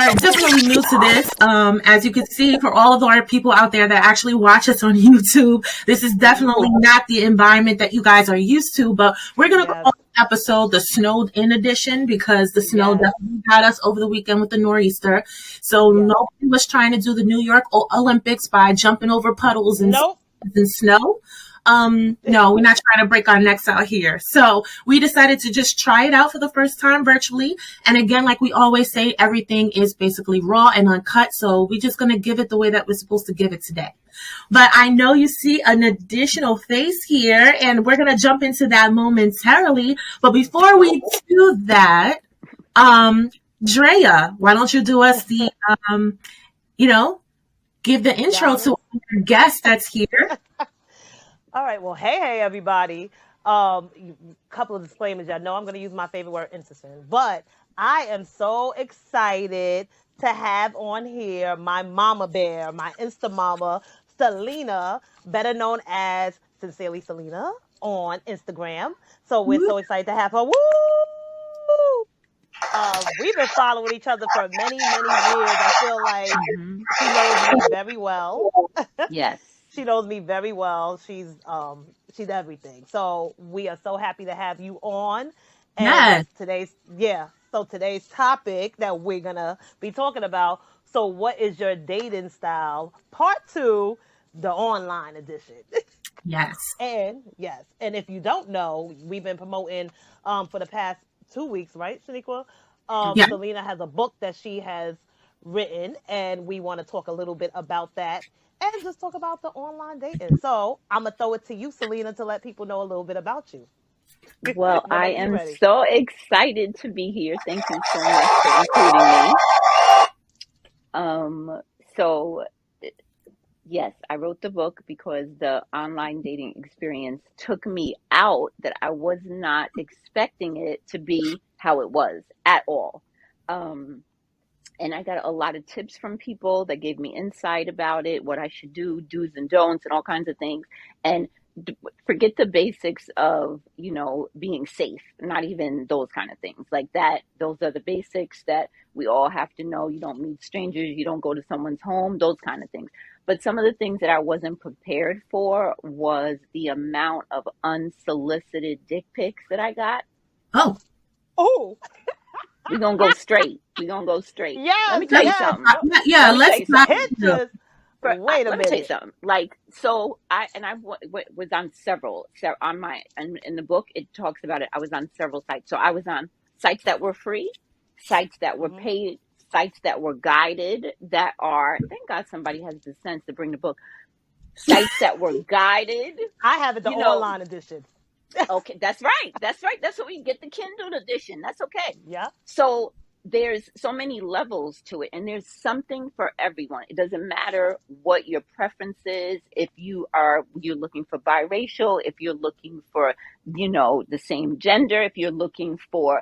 are definitely new to this. As you can see, for all of our people out there that actually watch us on YouTube, this is definitely not the environment that you guys are used to. But we're gonna Yes. call this episode the snowed in edition because the snow Yes. definitely got us over the weekend with the nor'easter. So Yes. nobody was trying to do the New York Olympics by jumping over puddles Nope. and snow. No, we're not trying to break our necks out here. So we decided to just try it out for the first time virtually. And again, like we always say, everything is basically raw and uncut. So we're just going to give it the way that we're supposed to give it today. But I know you see an additional face here, and we're going to jump into that momentarily. But before we do that, Drea, why don't you do us the, give the intro to our guest that's here. All right. Well, hey, everybody. Couple of disclaimers. Y'all know I'm going to use my favorite word, interesting. But I am so excited to have on here my mama bear, my Insta mama, Selena, better known as Sincerely Selena on Instagram. So we're so excited to have her. Woo! We've been following each other for many, many years. I feel like she knows me very well. Yes. She knows me very well. She's everything. So we are so happy to have you on. And Yes. today's topic that we're gonna be talking about. So what is your dating style? Part 2, the online edition. Yes. And if you don't know, we've been promoting for the past 2 weeks, right, Shaniqua? Yeah. Selena has a book that she has written, and we want to talk a little bit about that and just talk about the online dating. So I'm gonna throw it to you, Selena, to let people know a little bit about you. Well, I Whenever you're am ready. so excited to be here. Thank you so much for including me. So yes, I wrote the book because the online dating experience took me out that I was not expecting it to be how it was at all. And I got a lot of tips from people that gave me insight about it, what I should do, do's and don'ts, and all kinds of things. And forget the basics of, being safe, not even those kind of things like that. Those are the basics that we all have to know. You don't meet strangers, you don't go to someone's home, those kind of things. But some of the things that I wasn't prepared for was the amount of unsolicited dick pics that I got. Oh. We're gonna go straight. Yes. Let me tell you something. Yeah, Let me tell you something. Hit us. Wait a Let me tell you minute. something. Like, so I was on several. So on my in the book, it talks about it. I was on several sites. So I was on sites that were free, sites that were paid, sites that were guided. That are, thank God somebody has the sense to bring the book. Sites that were guided. I have it the online edition. Okay, that's right. That's what we get, the Kindle edition. That's okay. Yeah. So there's so many levels to it, and there's something for everyone. It doesn't matter what your preference is. If you're looking for biracial, if you're looking for, the same gender, if you're looking for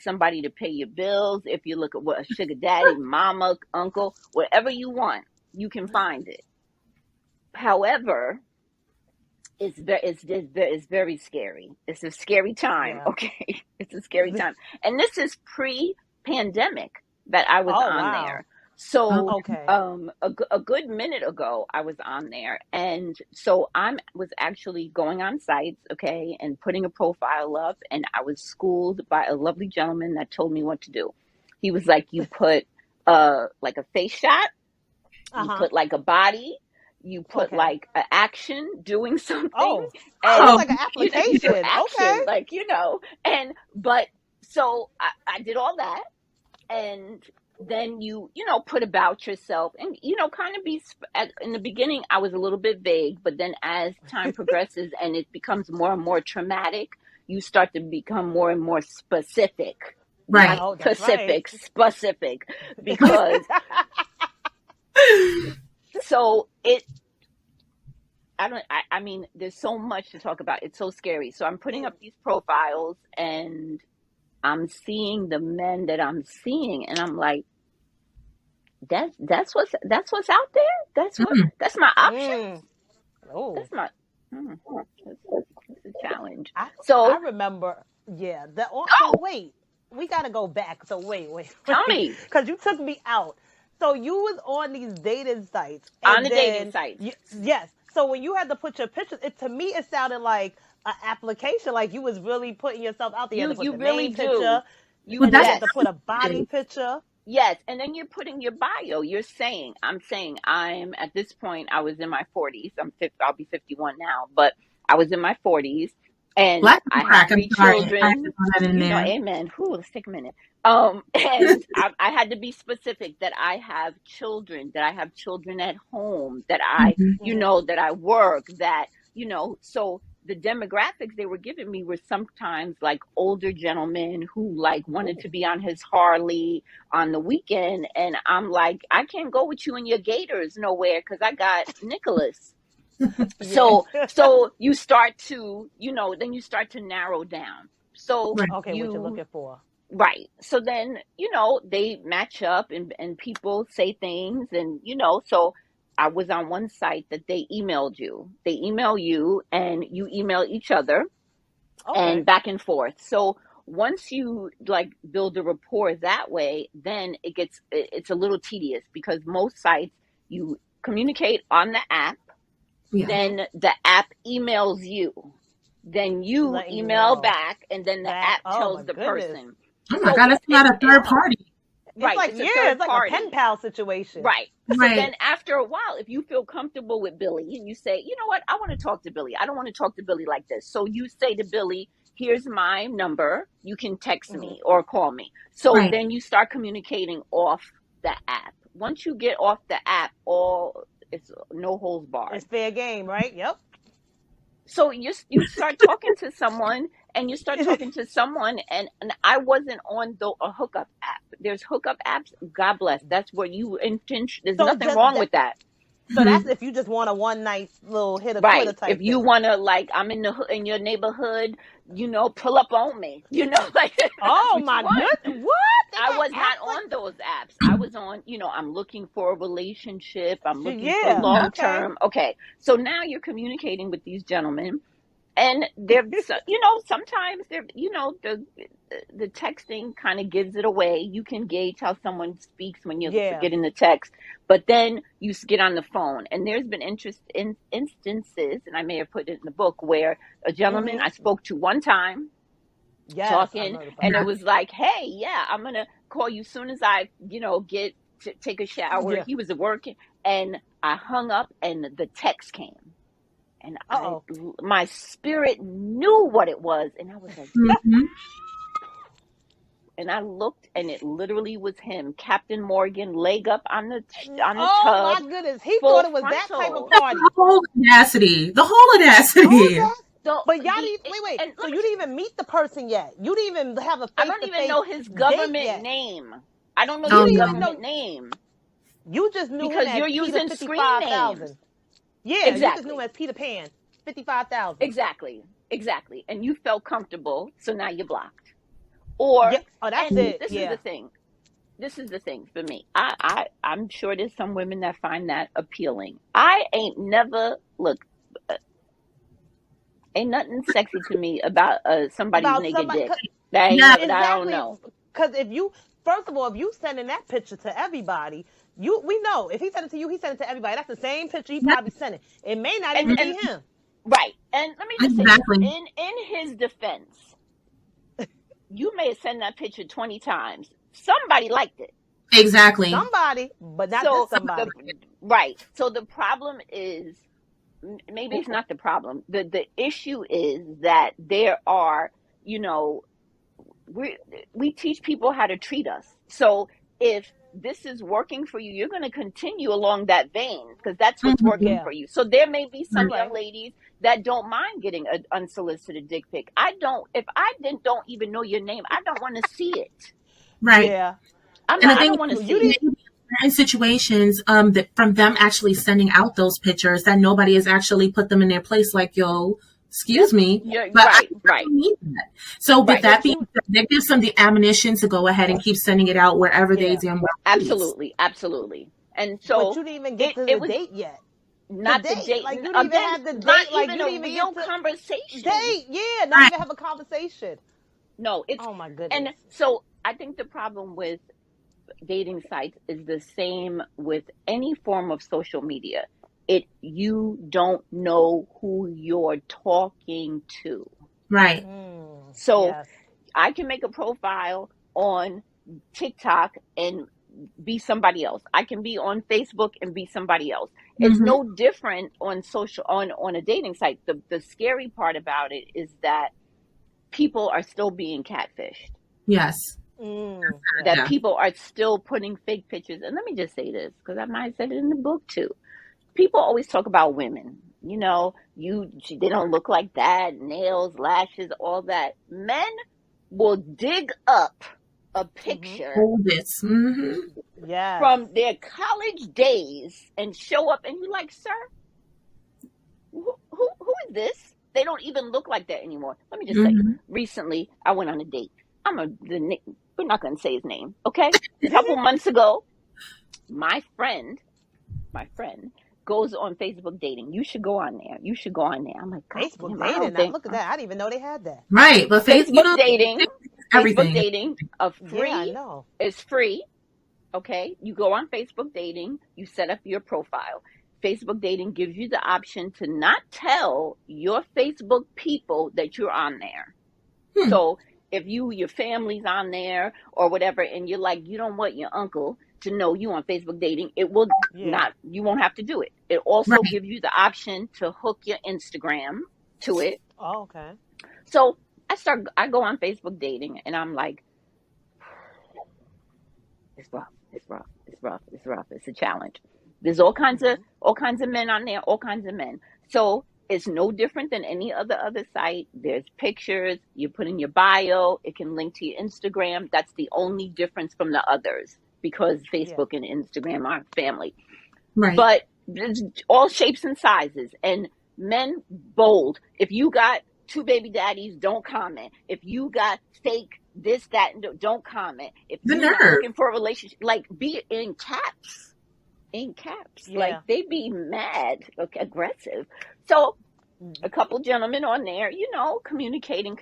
somebody to pay your bills, if you look at what a sugar daddy, mama, uncle, whatever you want, you can find it. However, it's very scary. It's a scary time. Yeah. Okay. It's a scary time. And this is pre-pandemic that I was on there. So, okay. a good minute ago, I was on there. And so I was actually going on sites, okay, and putting a profile up. And I was schooled by a lovely gentleman that told me what to do. He was like, you put like a face shot, you put like a body, you put like an action doing something, and like an application. Action, like, but so I did all that, and then you put about yourself, and kind of be in the beginning I was a little bit vague, but then as time progresses and it becomes more and more traumatic, you start to become more and more specific. Right. Specific, because so I mean, there's so much to talk about. It's so scary. So I'm putting up these profiles and I'm seeing the men that I'm seeing, and I'm like, that's what's out there. That's my options. That's my that's a challenge. I remember. Yeah. Wait. we gotta go back. So wait, Tell me. because you took me out. So you was on these dating sites, On and the dating then sites. yes. So when you had to put your pictures, to me it sounded like an application, like you was really putting yourself out there. You had to put You the really name do. picture, Well, and then you that's had to put a body picture. Yes, and then you're putting your bio. I'm saying I'm at this point. I was in my 40s. I'll be 51 now, but I was in my 40s, and black I had crack. I'm 3 sorry. I have to children. throw that in there. Amen. Whew, let's take a minute. And I had to be specific that I have children, at home, that Mm-hmm. that I work, so the demographics they were giving me were sometimes like older gentlemen who like wanted to be on his Harley on the weekend. And I'm like, I can't go with you and your gators nowhere because I got Nicholas. Yeah. So you start to, then you start to narrow down. So Right. Okay, what you're looking for? right. So then, they match up and people say things and, so I was on one site that they emailed you. They email you and you email each other and Okay. back and forth. So once you like build a rapport that way, then it's a little tedious because most sites you communicate on the app, Yeah. then the app emails you. Then you Letting you email know. back, and then the app Oh my tells the goodness. person. Oh my So God, that's not a third party. It's right, like it's a third it's like party. a pen pal situation. Right. So Right. then after a while, if you feel comfortable with Billy and you say, you know what, I want to talk to Billy. I don't want to talk to Billy like this. So you say to Billy, here's my number. You can text me or call me. So Right. then you start communicating off the app. Once you get off the app, it's no holds barred. It's fair game, right? Yep. So you start talking to someone and I wasn't on a hookup app. There's hookup apps. God bless. That's where you intention. There's So nothing just wrong that, with that. so that's if you just want a one night little hit a quitter Right. type If you thing. want to, like, I'm in your neighborhood, pull up on me, like that's Oh what you my want. goodness! What? They I got was not apps like on those apps. I was on, I'm looking for a relationship. I'm looking for yeah. Yeah. long Okay. term. Okay. So now you're communicating with these gentlemen. And sometimes the texting kind of gives it away. You can gauge how someone speaks when you Yeah. get in the text, but then you get on the phone. And there's been instances, and I may have put it in the book, where a gentleman I spoke to one time Yes, I've talking, heard about and it that. was like, hey, yeah, I'm gonna call you soon as I get to take a shower. Yeah. He was working, and I hung up, and the text came. And Uh my spirit knew what it was, and I was like, Mm-hmm. and I looked, and it literally was him, Captain Morgan, leg up on the Oh my tub, goodness! He full thought it was that type of frontal. party. The whole audacity. The whole Oh audacity. yeah. So But y'all didn't wait. and So let me you didn't even meet the person yet. You didn't even have a I face don't to even face know his date government yet. name. I don't know You Oh his didn't no. even know. government name You just knew him because as you're Peter using screen names. 55,000. Yeah, you just knew him Exactly. as Peter Pan 55,000. Exactly. And you felt comfortable, so now you're blocked. Or Yeah. Oh, that's and it. this is Yeah. the thing. This is the thing for me. I'm sure there's some women that find that appealing. I ain't never look. Ain't nothing sexy to me about somebody's About naked somebody. dick. That ain't Yeah. never. I don't Exactly. know. Because if you, first of all, if you sending that picture to everybody, we know if he sent it to you, he sent it to everybody. That's the same picture he Yeah. probably sent it. It may not And even and be him. right. And let me just say this. Exactly. In his defense, you may have sent that picture 20 times. Somebody liked it. Exactly. Somebody, but not this So the somebody. right. So the problem is maybe it's not the problem. The issue is that there are, you know, we teach people how to treat us. So if this is working for you, you're going to continue along that vein because that's what's working Mm-hmm. Yeah. for you. So there may be some young Right. ladies that don't mind getting an unsolicited dick pic. I don't. If I don't even know your name, I don't want to see it. Right. Yeah. I'm And the not. I thing don't is, want to You see didn't. it. maybe in situations, that from them actually sending out those pictures, that nobody has actually put them in their place. Like, yo, excuse me, You're but I right. don't need that. So with Right. that But being you. said, that gives them the ammunition to go ahead and keep sending it out wherever they Yeah. damn well please. Absolutely. And But so you didn't even get to it the was date yet. The not the date, date like you didn't even again. have the Not date. Like even you a didn't even real get to conversation. date. Yeah. Not Right. even have a conversation. No, it's, Oh my and goodness. so I think the problem with dating sites is the same with any form of social media. You don't know who you're talking to. Right. So Yes. I can make a profile on TikTok and be somebody else. I can be on Facebook and be somebody else. It's Mm-hmm. no different on social on a dating site. The scary part about it is that people are still being catfished. Yes. Yes. That Yeah. people are still putting fake pictures. And let me just say this, because I might have said it in the book too. People always talk about women. They don't look like that, nails, lashes, all that. Men will dig up a picture Oldest. Mm-hmm. Yes. from their college days and show up, and you're like, sir, who is this? They don't even look like that anymore. Let me just tell you, Mm-hmm. recently I went on a date. We're not going to say his name, okay? A couple months ago, my friend goes on Facebook dating. You should go on there. You should go on there. I'm like, God Facebook damn, I dating. don't Now think look at that. I didn't even know they had that. Right. But Facebook dating, Facebook everything. dating, Yeah, I know. is free. Okay, you go on Facebook dating, you set up your profile. Facebook dating gives you the option to not tell your Facebook people that you're on there. Hmm. So if your family's on there or whatever, and you're like, you don't want your uncle to know you on Facebook dating, it will not, you won't have to do it. It also Right. gives you the option to hook your Instagram to it. Oh, okay. So I go on Facebook dating, and I'm like, it's rough, it's rough, it's rough, it's rough. It's a challenge. There's all kinds of men on there, all kinds of men. So it's no different than any other site. There's pictures, you put in your bio, it can link to your Instagram. That's the only difference from the others, because Facebook and Instagram are family. Right. But it's all shapes and sizes. And men, bold. If you got 2 baby daddies, don't comment. If you got fake this, that, and don't comment. If The you're not nerve. looking for a relationship, like, be in caps. Like, they be mad, okay, aggressive. So a couple gentlemen on there, communicating,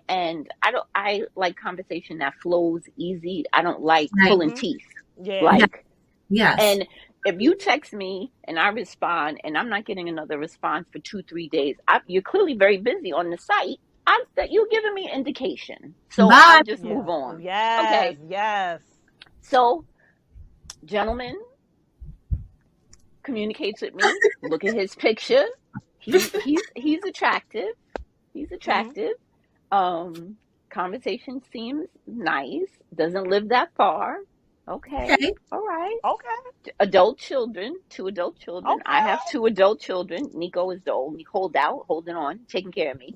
and I like conversation that flows easy. I don't like Right. pulling teeth. Yeah. Like, Yes. and if you text me and I respond and I'm not getting another response for 2-3 days, you're clearly very busy on the site. That you're giving me an indication. So Bye. I'll just move on. Yes. Okay. Yes. So, gentleman communicates with me. Look at his picture. He's attractive. He's attractive. Conversation seems nice. Doesn't live that far. Okay. All right. Okay. Adult children, 2 adult children. Okay. I have 2 adult children. Nico is the only holding on, taking care of me.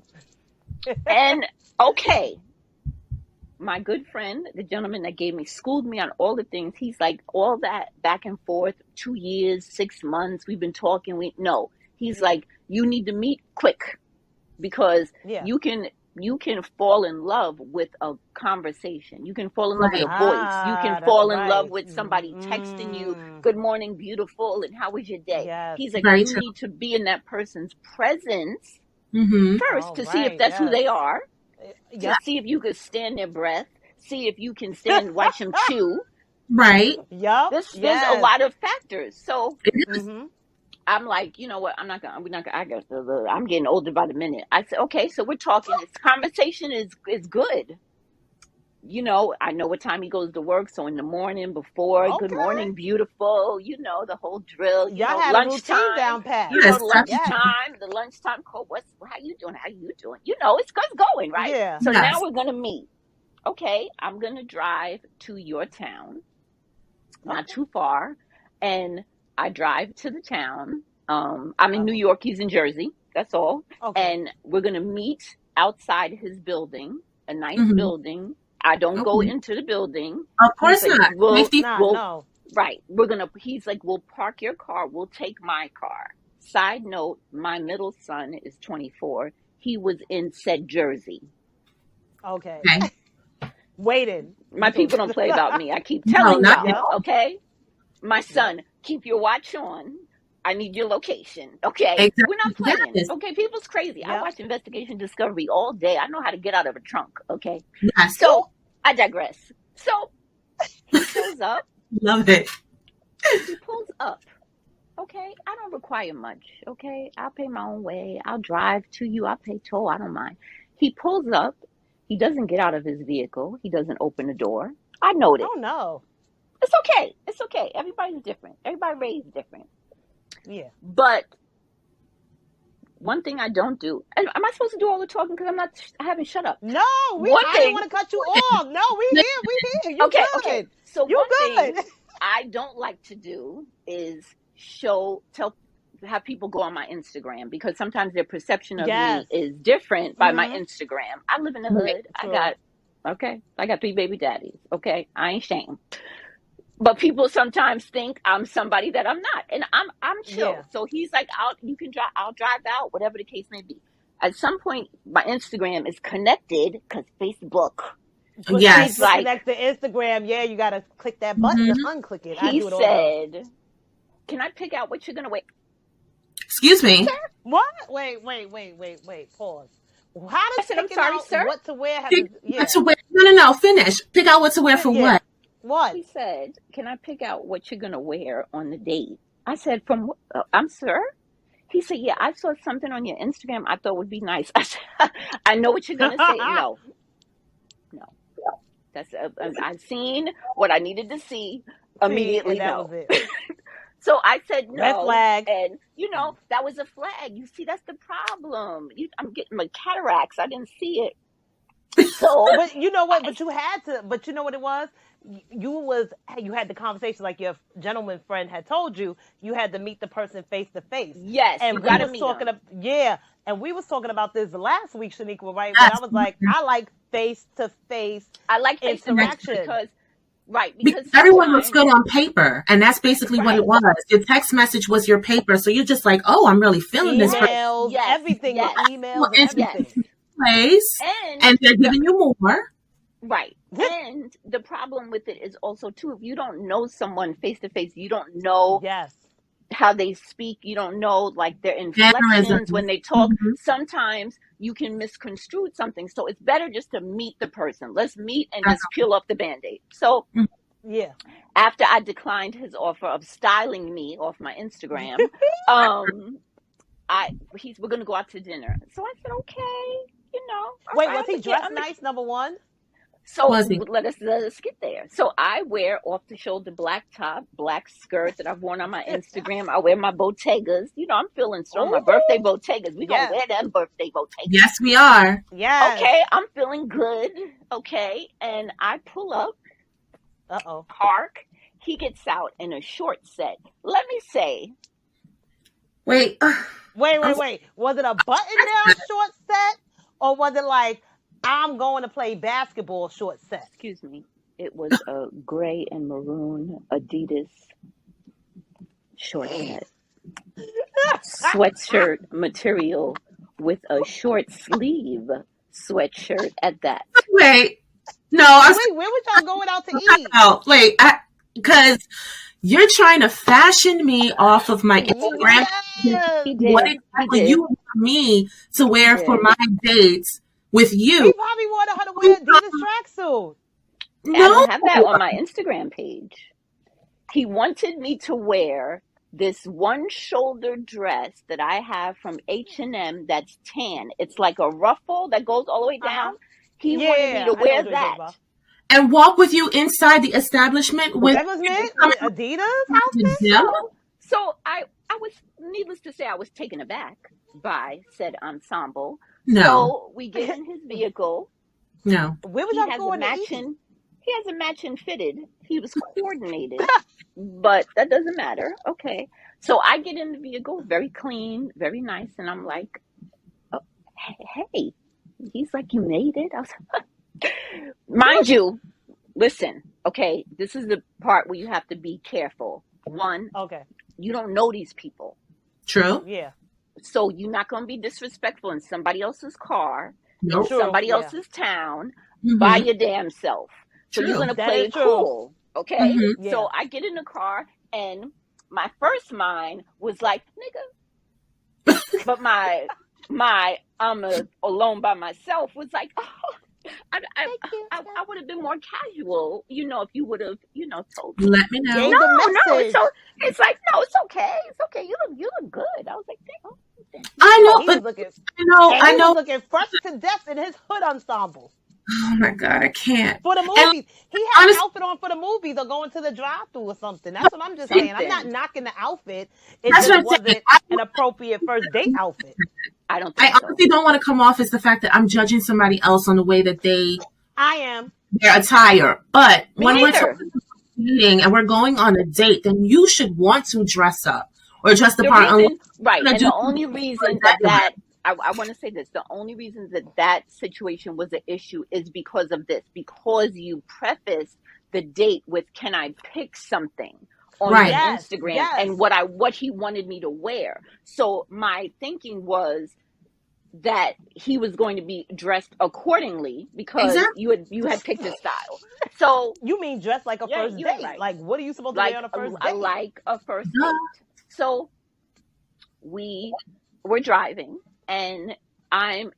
And okay, my good friend, the gentleman that schooled me on all the things, he's like, all that back and forth, 2 years, 6 months, we've been talking. He's like, you need to meet quick, because you can fall in love with a conversation. You can fall in love with a voice. You can fall in love with somebody texting you, good morning, beautiful, and how was your day? Yes. He's like, Very you true. need to be in that person's presence Mm-hmm. first to see if that's who they are. Yeah. To see if you could stand their breath. See if you can watch them chew. Right. Yup. There's a lot of factors. So Mm-hmm. I'm like, you know what? I'm getting older by the minute. I said, okay, so we're talking. This conversation is good. I know what time he goes to work. So in the morning before, good morning, beautiful. The whole drill. Y'all had lunchtime. a routine down pat. Yes, The lunchtime call. How you doing? How you doing? It's going, right? Yeah. So Yes. now we're gonna meet. Okay, I'm gonna drive to your town, not too far, and I drive to the town. I'm in New York. He's in Jersey. That's all. Okay. And we're gonna meet outside his building, a nice Mhm. building. I don't go into the building. Of course He's like, not. Safety. No. Right. He's like, we'll park your car. We'll take my car. Side note, my middle son is 24. He was in said Jersey. Okay. Okay. Waited. My people don't play about me. I keep telling not y'all, at okay? My son, keep your watch on. I need your location. Okay. Exactly. We're not playing. Yes. Okay. People's crazy. I Yep. watch Investigation Discovery all day. I know how to get out of a trunk. Okay. Yes. So I digress. So he shows up. Love it. He pulls up. Okay. I don't require much. Okay. I'll pay my own way. I'll drive to you. I'll pay toll. I don't mind. He pulls up. He doesn't get out of his vehicle. He doesn't open the door. I noted. Oh no. It's okay. It's okay. Everybody's different. Everybody raised different. Yeah. But one thing I don't do, and am I supposed to do all the talking because I haven't shut up? No, I One didn't thing, want to cut you off. No, we here. You okay, good. okay. So You one good. thing I don't like to do is have people go on my Instagram because sometimes their perception of Yes. me is different by my Mhm. Instagram. I live in the hood. True. I got 3 baby daddies. Okay, I ain't shame. But people sometimes think I'm somebody that I'm not, and I'm chill. Yeah. So he's like, you can drive. I'll drive out, whatever the case may be. At some point, my Instagram is connected because Facebook. But Yes. Facebook connects to Instagram. Yeah, you gotta click that button and unclick it. I He do it all the time. said, "Can I pick out what you're gonna wear?" Excuse me. What? Wait. Pause. How I does said, "I'm picking sorry, out sir." what to wear have Pick to, yeah. what to wear. No. Finish. Pick out what to wear for Yeah. what? What? He said, "Can I pick out what you're gonna wear on the date?" I said, "From I'm sir." He said, "Yeah, I saw something on your Instagram I thought would be nice." I said, "I know what you're gonna say." No. That's I've seen what I needed to see immediately. And that No. was it. So I said no. Red flag. And that was a flag. You see, that's the problem. I'm getting my cataracts. I didn't see it. So But you know what? But you had to. But you know what it was? You had the conversation like your gentleman friend had told you. You had to meet the person face to face. yes, And you we gotta was meet talking. them. And we was talking about this last week, Shaniqua. Right? Yes. When I was like, I like face to face I like face-to-face interaction. because Everyone looks sometimes- good on paper, and that's basically what it was. Your text message was your paper, so you're just like, "Oh, I'm really feeling this person." Emails, Yes, everything, yes. the emails, and Yes. everything. Place, And and they're giving you more. right. And the problem with it is also too, if you don't know someone face to face, you don't know Yes. how they speak, you don't know like their inflections Mannerisms. when they talk. Mhm. Sometimes you can misconstrue something. So it's better just to meet the person. Let's meet and just peel off the Band-Aid. So Yeah. after I declined his offer of styling me off my Instagram, we're gonna go out to dinner. So I said, okay, all Wait, right, was he I'm dressed a- nice? Number one. So Was he? let us get there. So I wear off the shoulder black top, black skirt that I've worn on my Instagram. I wear my Bottegas. I'm feeling strong. My Ooh. birthday Bottegas. We're Yes. gonna wear them birthday Bottegas. Yes, we are. Yes. Okay, I'm feeling good. Okay. And I pull up, Uh-oh. park. He gets out in a short set. Let me say, Wait. Wait. Was it a button-down short set? Or was it like, I'm going to play basketball short set? excuse me, it was a gray and maroon Adidas short set. Sweatshirt material with a short sleeve sweatshirt at that. Wait. No, I was Wait, where was y'all going out to eat? out. Wait, because you're trying to fashion me off of my Instagram. Yes. He did. What He exactly did. you want me to wear He for did. my dates with He you? probably wanted her to wear Adidas tracksuit. I No. don't have that on my Instagram page. He wanted me to wear this one shoulder dress that I have from H&M that's tan. It's like a ruffle that goes all the way down. He wanted me Yeah, to I know wear what you're talking that. about. And walk with you inside the establishment with That was it? With Adidas outfit? them? So I was, needless to say, I was taken aback by said ensemble. No. So we get in his vehicle. No. Where was He y'all has a going to eat? matching. He has a matching fitted. He was coordinated, but that doesn't matter. Okay. So I get in the vehicle, very clean, very nice, and I'm like, oh, hey. He's like, you made it? I was mind you, listen, okay, this is the part where you have to be careful. One, Okay. you don't know these people. True? Yeah. So you're not going to be disrespectful in somebody else's car, Nope. True, somebody yeah. else's town, Mhm. by your damn self. So True. you're going to That play is it true. cool, okay? Mhm. Yeah. So I get in the car and my first mind was like, nigga, but my alone by myself was like, oh, I, I, I would have been more casual, if you would have, told me. Let me know. Gave the No, message. so it's like, no, it's okay. It's okay. You look good. I was like, damn. I know, He but was looking, I he was know. looking fresh to death in his hood ensemble Oh my God, I can't. for the And movies. He had an honestly, outfit on for the movies or going to the drive-through or something. That's what I'm just saying. I'm not Something. knocking the outfit. It that's what just I'm saying. wasn't an appropriate first date outfit. I don't I think so. honestly don't want to come off as the fact that I'm judging somebody else on the way that I am. their attire. But Me when we're neither. talking about dating and we're going on a date, then you should want to dress up or dress the The part. Unless reason, right, you're and gonna the do only something reason executive. I want to say this, the only reason that situation was an issue is because of this, because you preface the date with, can I pick something on your Right. Yes, Instagram, yes. and what he wanted me to wear. So my thinking was that he was going to be dressed accordingly because Exactly. you had picked his style. So You mean dress like a yeah, first you ain't date? right. Like, what are you supposed to wear on a first date? Like a first Duh. date. So we were driving, and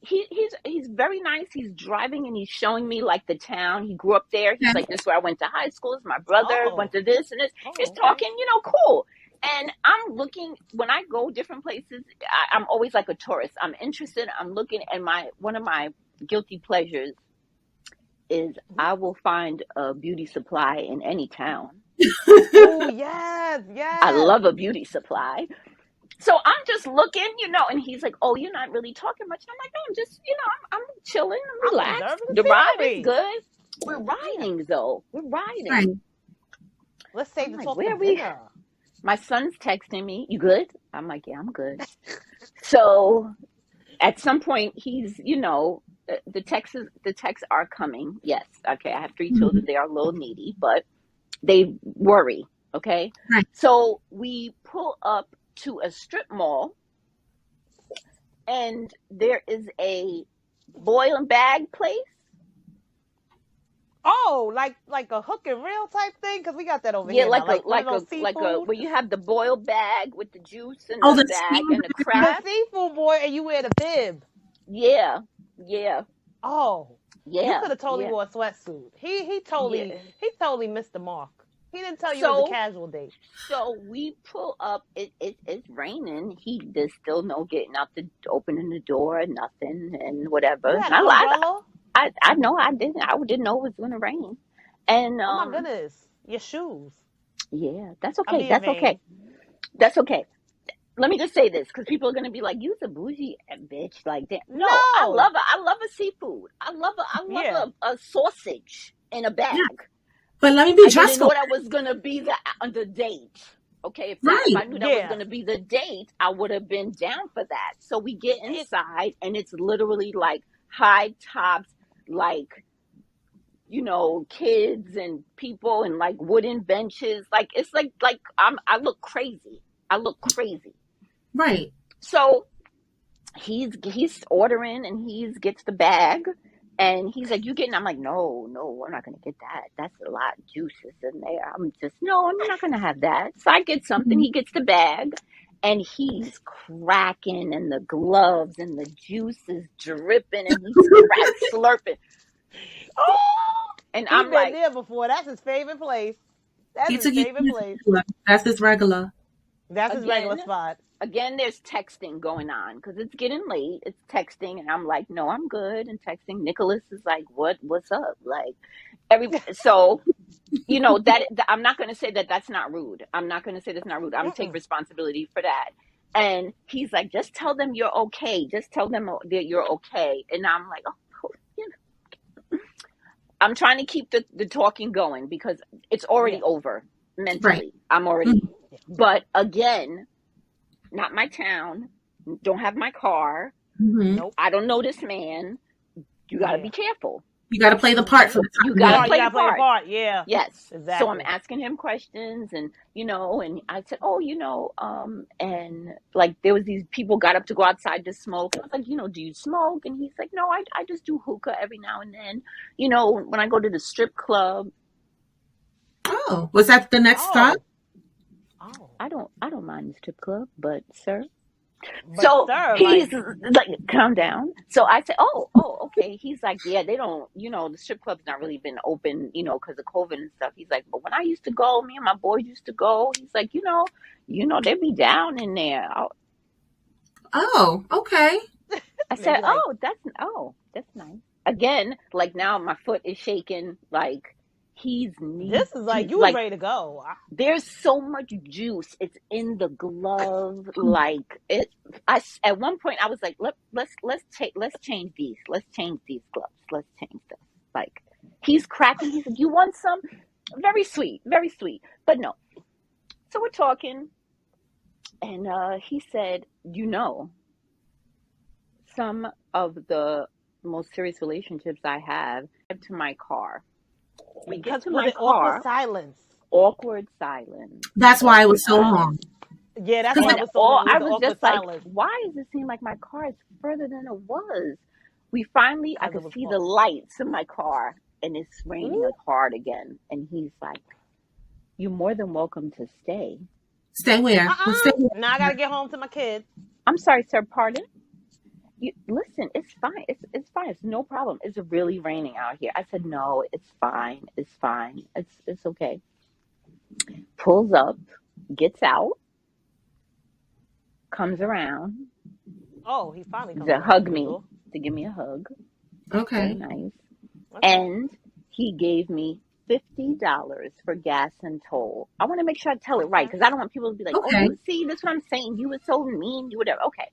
he's very nice. He's driving and he's showing me like the town. He grew up there. He's like, this is where I went to high school. This is my brother went to this and this. He's okay. talking, cool. And I'm looking, when I go different places, I'm always like a tourist. I'm interested. I'm looking, and one of my guilty pleasures is I will find a beauty supply in any town. Oh yes, yes. I love a beauty supply. So I'm just looking, and he's like, oh, you're not really talking much. And I'm like, no, I'm just, I'm chilling, I'm relaxed. observing The ride scenery. is good. We're riding, though. We're riding. Right. Let's save I'm the like, talk where for are we? dinner. My son's texting me, you good? I'm like, yeah, I'm good. So at some point, he's, the texts are coming. Yes. Okay. I have 3 children. They are a little needy, but they worry. Okay. Right. So we pull up to a strip mall, and there is a boil and bag place. Oh, like a hook and reel type thing, because we got that over here. Like now. a One of those where you have the boil bag with the juice and Oh, the the bag steamer. and the the crab. seafood boy, and you wear the bib. Yeah. Oh, you Yeah. could have totally Yeah. wore a sweatsuit. He Yeah. totally missed the mark. He didn't tell you it was So a casual date. so we pull up. It's raining. There's still no getting out opening the door, nothing, and whatever. You And had an umbrella. I know I didn't. I didn't know it was going to rain. And Oh my goodness, your shoes. yeah, that's I'm okay. being That's vain. okay. That's okay. Let me just say this, because people are gonna be like, "You's a bougie bitch." Like that. No, I No. love a seafood. I love Yeah. a sausage in a bag. Yeah. But let me be I didn't dressful. know that was gonna be the date. Okay, if Right. I knew that was Yeah. gonna be the date, I would have been down for that. So we get inside, and it's literally like high tops, like kids and people and like wooden benches. Like it's like I look crazy. I look crazy. Right. So he's ordering, and he gets the bag, and he's like, you getting? I'm like, no, we're not gonna get that. That's a lot of juices in there. I'm not gonna have that. So I get something. Mhm. He gets the bag, and he's cracking, and the gloves and the juice is dripping, and he's slurping. Oh, And he's I'm been like, there before. That's his favorite place. That's He his took you favorite place. That's his regular. That's his regular Again? spot. Again, there's texting going on because it's getting late. It's texting, and I'm like, no, I'm good. And texting, Nicholas is like, what's up? Like so, that I'm not going to say that that's not rude. I'm not going to say that's not rude. I'm going to take responsibility for that. And he's like, just tell them you're okay. Just tell them that you're okay. And I'm like, oh, I'm trying to keep the talking going because it's already over mentally. Right. I'm already, Mm-hmm. but again, not my town, don't have my car. Mm-hmm. Nope. I don't know this man. You got to be careful. You got to play the part for the time. You got to play you the gotta play part. the part. Yeah. Yes. Exactly. So I'm asking him questions, and and I said, oh, and like there was these people got up to go outside to smoke. I was like, do you smoke? And he's like, no, I just do hookah every now and then. When I go to the strip club. Oh, was that the next stop? Oh, I don't mind the strip club, but sir. but So sir, he's like, like, calm down. So I said, oh, okay. He's like, yeah, they don't, the strip club's not really been open, because of COVID and stuff. He's like, but when I used to go, me and my boys used to go. He's like, they'd be down in there. Oh, okay. I said, maybe like that's nice. Again, like now my foot is shaking. Like he's need this is to like you was like. ready to go. There's so much juice. It's in the glove. Like it. At one point I was like, let's change these. Let's change these gloves. Let's change this. Like he's cracking. He's like, you want some? Very sweet, very sweet. But no. So we're talking, and he said, some of the most serious relationships I have to my car. We get Because to was my it awkward car, silence? awkward silence, That's why it awkward was so Oh, long. silence. yeah, that's why Because it And was so all long. It was I the was awkward just like, silence why does it seem like my car is further than it was? We finally, I because it could was see the close. lights in my car, and it's raining Ooh, hard again. And he's like, you're more than welcome to stay. stay where? Well, stay now I gotta where? get home to my kids. I'm sorry, sir, pardon? Listen, it's fine. It's fine. It's no problem. It's really raining out here. I said, no, it's fine. It's fine. It's okay. Pulls up, gets out, comes around Oh, he finally comes to around, hug open the me, door. to give me a hug. Very Okay. nice. Okay. And he gave me $50 for gas and toll. I want to make sure I tell it right Okay. because I don't want people to be like, oh, Okay. that's what I'm saying. You were so mean, you whatever. Okay.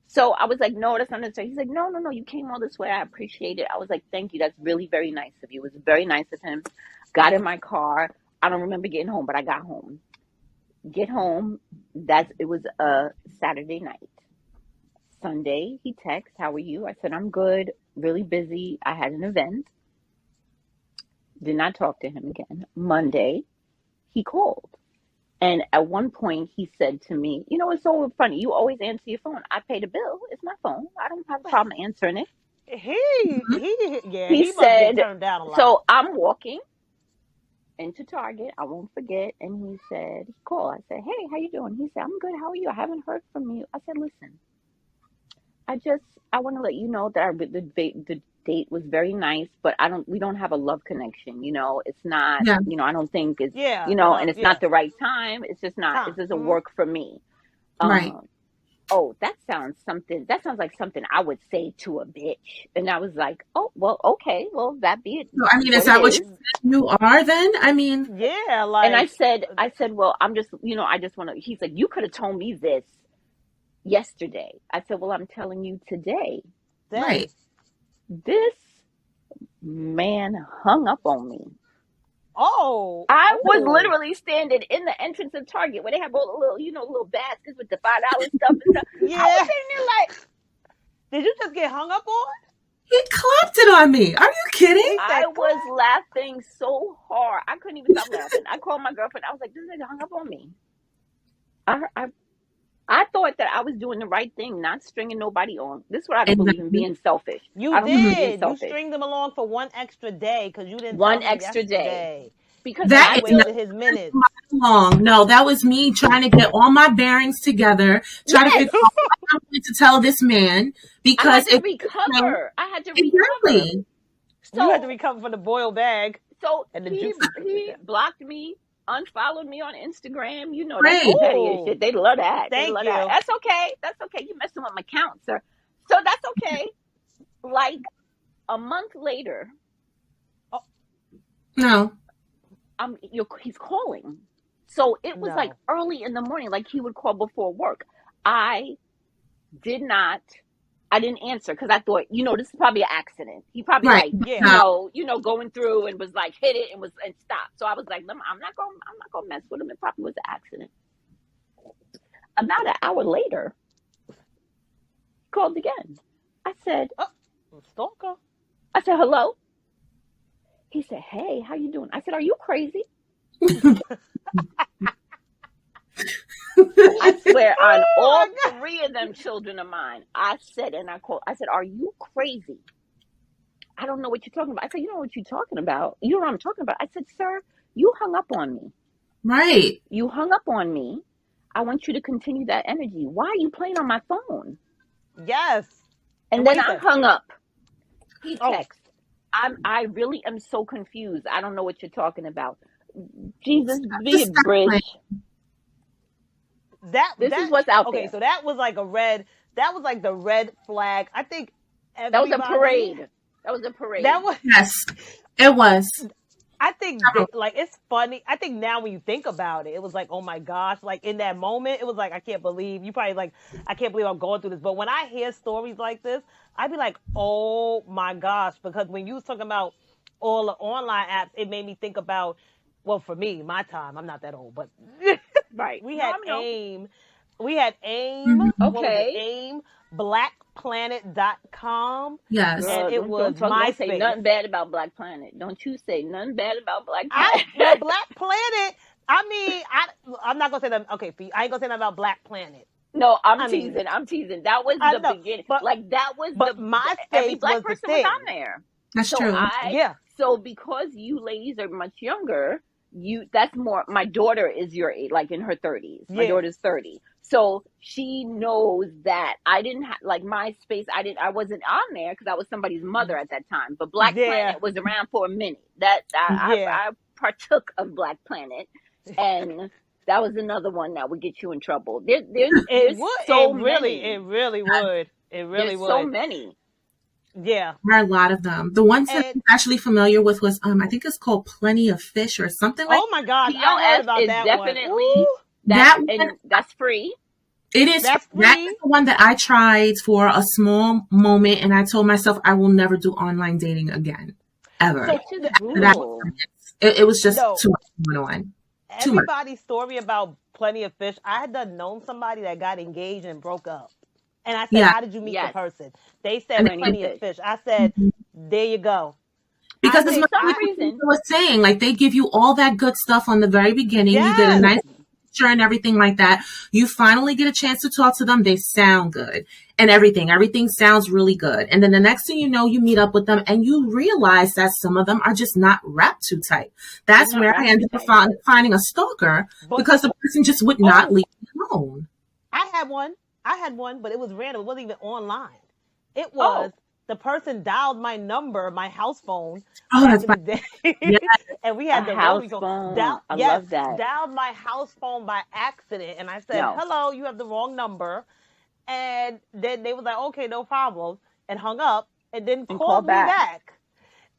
So I was like, no, that's not necessary. He's like, no, no, no, you came all this way. I appreciate it. I was like, thank you. That's really, very nice of you. It was very nice of him. Got in my car. I don't remember getting home, but I got home. Get home. It was a Saturday night. Sunday, he texts, how are you? I said, I'm good. Really busy. I had an event. Did not talk to him again. Monday, he called. And at one point, he said to me, it's so funny. You always answer your phone. I pay the bill. It's my phone. I don't have a problem answering it. Mhm. Yeah, He he must get said, turned down a lot. so I'm walking into Target. I won't forget. And he said, he called. I said, hey, how you doing? He said, I'm good. How are you? I haven't heard from you. I said, listen, I want to let you know that the date was very nice, but we don't have a love connection. It's not, Yeah. I don't think it's, Yeah, and it's yeah, not the right time. It's just not, it time. doesn't work for me. Right. Um, oh, that sounds like something I would say to a bitch. And I was like, oh, well, okay, well, that be it, So, I mean, is what it that what is. you are then? I mean, Yeah, And I like said, well, I'm just, I just want to, he's like, you could have told me this yesterday. I said, well, I'm telling you today. day. right. This man hung up on me. Oh, I was oh. literally standing in the entrance of Target where they have all the little, little baskets with the $5 stuff and stuff. I was Yeah. sitting there like, Did you just get hung up on? He clapped it on me. Are you kidding? He I said, was laughing so hard. I couldn't even stop laughing. I called my girlfriend. I was like, this nigga hung up on me. I, I, I thought that I was doing the right thing, not stringing nobody on. This is what I don't believe in Exactly. being selfish. you I don't believe in being did. You selfish. stringed him along for one extra day because you didn't tell One him extra day. yesterday. Because And That you I is not feel, wasted his minutes. long. No, that was me trying to get all my bearings together, try to yes, figure out what I'm going to tell this man I because had to it, recover. I had to recover. exactly. You had to So recover from the boiled bag So and the he juice he took with he him. blocked me, unfollowed me on Instagram. That's the Great. pettiest Oh, shit. They love that. They thank love that. you. That's okay. That's okay. You messing with my count, sir. So that's okay. Like a month later, Oh, No. he's calling. So it was like no. early in the morning, like he would call before work. I did not. I didn't answer because I thought, this is probably an accident. He probably Right. like, Yeah. No. going through and was like hit it and stopped. So I was like, I'm not gonna mess with him. It probably was an accident. About an hour later, he called again. I said, Oh, stalker. hello. He said, hey, how you doing? I said, are you crazy? I swear on Oh all my God. three of them children of mine, I said, and I called, I said, are you crazy? I don't know what you're talking about. I said, you know what you're talking about. You know what I'm talking about. I said, sir, you hung up on me. Right. You hung up on me. I want you to continue that energy. Why are you playing on my phone? Yes. And And what then he I said? hung up. He Oh, texts. I really am so confused. I don't know what you're talking about. Jesus, be Just a stop playing. bridge. that This is that what's out okay. there. So that was like a red. That was like the red flag. I think That was a everybody. parade. That was a That parade. was. Yes, it was. I think like it's funny. I think now when you think about it, it was like, oh my gosh, like in that moment, it was like I can't believe you probably like I can't believe I'm going through this. But when I hear stories like this, I'd be like, oh my gosh, because when you was talking about all the online apps, it made me think about well, for me, my time, I'm not that old, but Right. we No, had I know. AIM. We had AIM. Mhm. What was it? Okay. AIM, blackplanet.com, Yes. and Girl, it was don't say MySpace. nothing bad about Black Planet. Don't you say nothing bad about Black I Planet. well, Black Planet. I mean, I'm not gonna say that. Okay, I ain't gonna say that about Black Planet. No, I'm I mean, teasing. I'm teasing. That was I the know, beginning. but Like that was but every MySpace black was the person was thing. on there. That's So true. Yeah, because you ladies are much younger, that's more. My daughter is your age, like in her 30s. My yeah, daughter's 30, so she knows that I didn't have like MySpace. I wasn't on there because I was somebody's mother at that time. But Black yeah, Planet was around for a minute. That yeah. I partook of Black Planet, and that was another one that would get you in trouble. It There's would. so It many. really would. It really There's so would. many. Yeah. There are a lot of them. The ones that And I'm actually familiar with was I think it's called Plenty of Fish or something like oh my gosh, I heard POF about is that one. definitely Ooh, that's that one. and that's free. It is that's that is free. the one that I tried for a small moment, and I told myself I will never do online dating again, ever. So It's just That brutal. it was just no, too much going on. Too much. everybody's story about Plenty of Fish. I had done known somebody that got engaged and broke up. And I said, Yeah, how did you meet the Yes, person? They and said plenty of Plenty of fish. Fish. I said, there you go. I because it's For much think some like I, what reason, Lisa was saying. Like they give you all that good stuff on the very beginning. You get a yes, nice picture and everything like that. You finally get a chance to talk to them. They sound good and everything. Everything sounds really good. And then the next thing you know, you meet up with them and you realize that some of them are just not wrapped too tight. they're That's not where I wrapped too ended up tight. finding a stalker but because the person just would not oh, leave me alone. I had one. I had one, but it was random. It wasn't even online. It was Oh, the person dialed my number, my house phone, Oh, back that's in the fine. day, Yeah. and we a had the house rotary phone. phone. I Yes, love that. dialed my house phone by accident, and I said, No, "Hello, you have the wrong number." And then they was like, "Okay, no problem," and hung up, and then and call called me back. back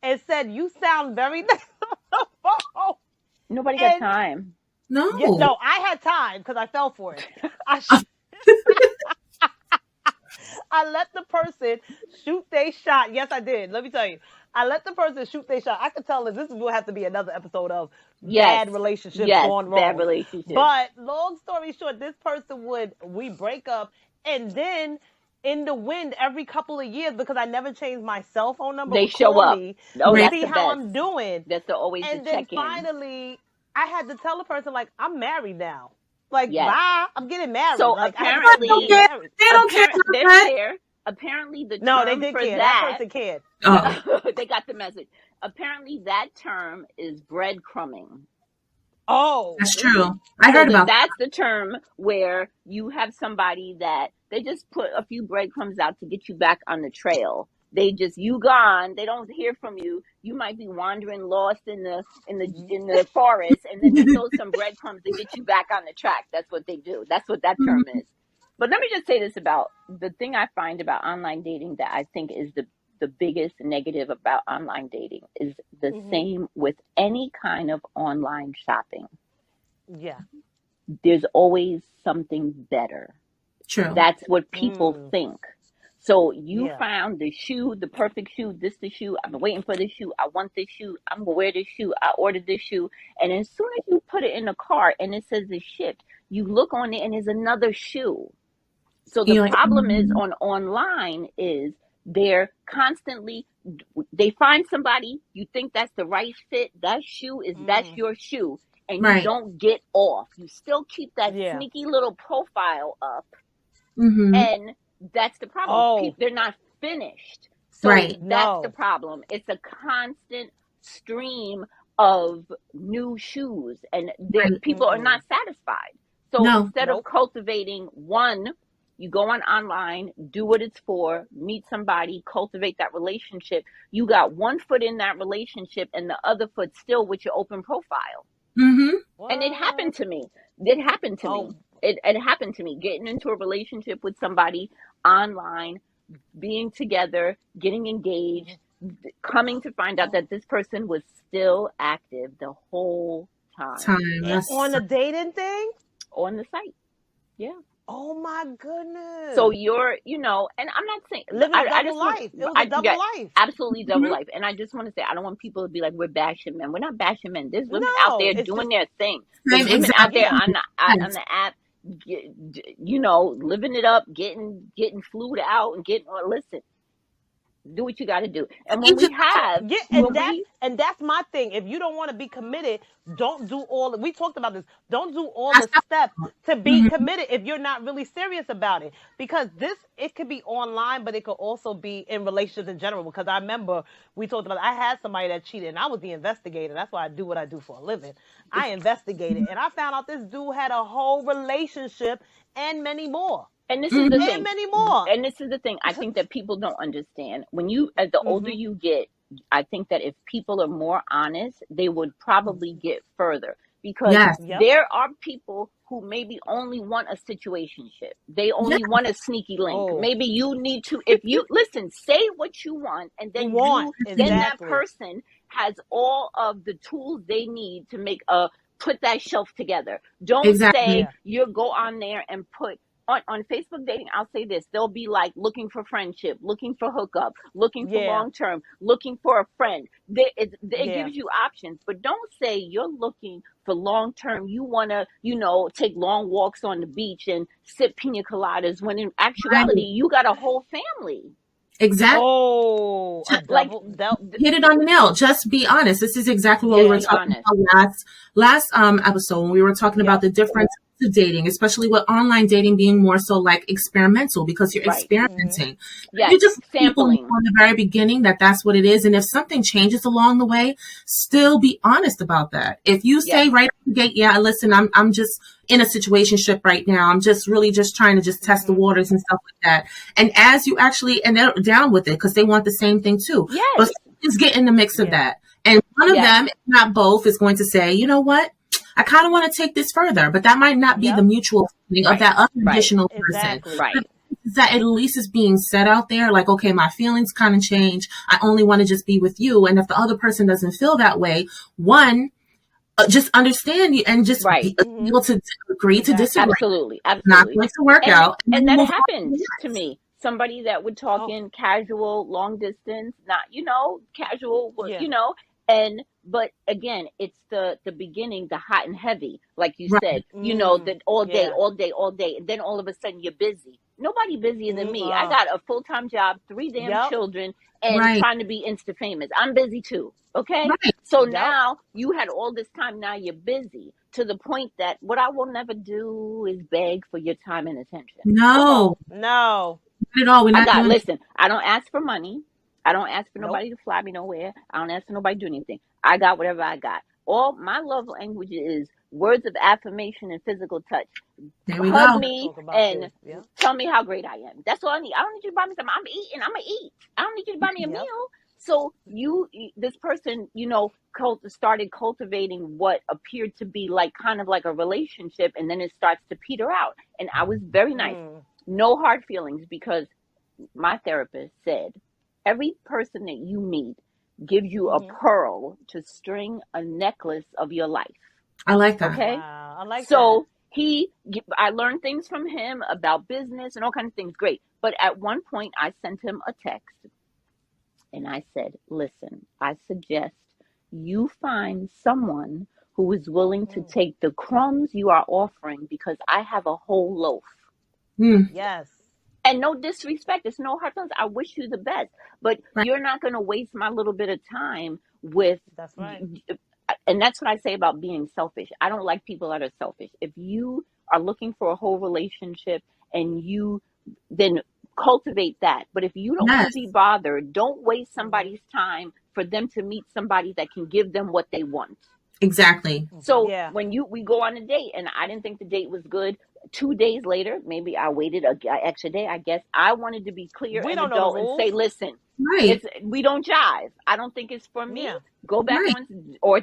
and said, "You sound very nice on the phone." Nobody got And time. yeah, No. no, I had time because I fell for it. I I let the person shoot their shot. Yes, I did. Let me tell you. I let the person shoot their shot. I could tell that this will have to be another episode of Yes, bad relationships yes, gone bad wrong. relationships. But long story short, this person we break up and then in the wind every couple of years because I never changed my cell phone number They would show call up. me Oh, to Right. that's see the how best. I'm doing. That's always the And then check in. finally I had to tell the person like I'm married now. Like Yes. bye, I'm getting married. So Like I had to tell They them I'm don't getting apparently, care. married. They don't care they about don't that. care. Apparently, the No, they term did for care. That that, person cared. Oh, they got the message. Apparently, that term is breadcrumbing. Oh, that's ooh. true. I So heard about that. that's the term where you have somebody that they just put a few breadcrumbs out to get you back on the trail. They just you gone. They don't hear from you. You might be wandering lost in the forest, and then they throw some breadcrumbs to get you back on the track. That's what they do. That's what that term is. But let me just say this about the thing I find about online dating that I think is the biggest negative about online dating is the Hmm. same with any kind of online shopping. Yeah. There's always something better. True. That's what people Mm, think. So you yeah. found the shoe, the perfect shoe, this the shoe. I've been waiting for this shoe. I want this shoe. I'm gonna wear this shoe. I ordered this shoe. And as soon as you put it in the cart and it says it's shipped, you look on it and there's another shoe. So the You're like, problem is on online is they're constantly they find somebody you think that's the right fit. That shoe is that's Mm, your shoe, and you right. don't get off. You still keep that yeah. sneaky little profile up, Mm-hmm. and that's the problem. Oh, People they're not finished. So Right. that's the no. problem. It's a constant stream of new shoes, and Right. people are not satisfied. So No. instead of Nope. cultivating one, you go online, do what it's for, meet somebody, cultivate that relationship. You got one foot in that relationship and the other foot still with your open profile. Mm-hmm. And it happened What? to me. It happened to me. Oh, It happened to me, getting into a relationship with somebody online, being together, getting engaged, coming to find out oh. that this person was still active the whole time Time. That's On a dating thing? on the site. Yeah. Oh my goodness. So you're, and I'm not saying, Living a I double just want, life. It was a double yeah, life. absolutely double Mhm. life. And I just want to say, I don't want people to be like, we're bashing men. We're not bashing men. There's women out No, there it's doing just their thing. Same There's women out there yeah. exactly. on Yes. the app, living it up, getting flued out and listen, do what you got to do. And You just Yeah, when we, and that's my thing. If you don't want to be committed, don't do all. We talked about this. Don't do all that's the steps to be mm-hmm. committed if you're not really serious about it. Because it could be online, but it could also be in relationships in general. Because I remember we talked about. I had somebody that cheated, and I was the investigator. That's why I do what I do for a living. I investigated, and I found out this dude had a whole relationship and many more, and this is the Mm-hmm. and thing, many more. and this is the thing I think that people don't understand. When as the older hmm you get, I think that if people are more honest, they would probably get further, because Yes. Yep. there are people who maybe only want a situationship. They Yes. only want a sneaky link. Oh, Maybe you need to, if you listen, say what you want, and you then want that exactly. person has all of the tools they need to put that shelf together. Don't say Exactly. Yeah. you go on there and put on Facebook dating. I'll say this: they'll be like looking for friendship, looking for hookup, looking for Yeah. long term, looking for a friend. It Yeah. gives you options, but don't say you're looking for long term. You want to, take long walks on the beach and sip pina coladas, when in actuality Right. you got a whole family. Exactly. Oh, a Like, double del Hit it on the nail. Just be honest. This is exactly what we just were Yeah. be talking honest. about last episode when we were talking about Yep. the difference of dating, especially with online dating being more so like experimental because you're Right. hmm experimenting. Yes. You just let people know Sampling. in the very beginning that that's what it is, and if something changes along the way, still be honest about that. If you Yes. say right at the gate, yeah, listen, I'm just in a situationship right now. I'm just really just trying to just test the hmm waters and stuff like that. And as you actually and they're down with it because they want the same thing too. Yes. But is get in the mix of Yeah. that. And one of Yes. them, if not both, is going to say, you know what? I kind of want to take this further, but that might not be the Yep. mutual feeling of Right. that other Right. additional person. Exactly. But Right. that at least is being said out there, like, okay, my feelings kind of change. I only want to just be with you. And if the other person doesn't feel that way, one, just understand you and just Right. be hmm able to agree to Exactly. disagree. Absolutely. Not Absolutely. going to work And out. And then and you that move on to happened the to next. me. Somebody that would talk Oh, in casual, long distance, not, casual, yeah. and but again, it's the beginning, the hot and heavy, like you Right. said, Mm. that all day, Yeah. all day, all day, and then all of a sudden you're busy. Nobody busier than me. I Uh. got a full-time job, three damn Yep. children, and Right. trying to be insta famous. I'm busy too. Okay. Right. So Yep. now you had all this time. Now you're busy to the point that what I will never do is beg for your time and attention. Come No, on. No. not at all. We're not doing it. Listen, I don't ask for money. I don't ask for Nope. nobody to fly me nowhere. I don't ask for nobody to do anything. I got whatever I got. All my love language is words of affirmation and physical touch. There we Hug go. Let's me talk about and this. Yep. tell me how great I am. That's all I need. I don't need you to buy me something. I'm eating. I'm gonna eat. I don't need you to buy me a Yep. meal. So this person, started cultivating what appeared to be like kind of like a relationship, and then it starts to peter out. And I was very nice, Mm. no hard feelings, because my therapist said every person that you meet gives you a hmm pearl to string a necklace of your life. I like that. Okay. Wow. I like that. So I learned things from him about business and all kinds of things. Great. But at one point I sent him a text and I said, listen, I suggest you find someone who is willing to Mm. take the crumbs you are offering, because I have a whole loaf. Mm, Yes. And no disrespect, it's no hard feelings. I wish you the best, but right. you're not going to waste my little bit of time with. That's right. And that's what I say about being selfish. I don't like people that are selfish. If you are looking for a whole relationship and then cultivate that. But if you don't want Yes, to be bothered, don't waste somebody's time for them to meet somebody that can give them what they want. exactly. So Yeah. when we go on a date and I didn't think the date was good, 2 days later, maybe I waited a extra day. I guess I wanted to be clear We and don't know the adult and rules. say, listen, Right, we don't jive. I don't think it's for me. Yeah. Go back right. on or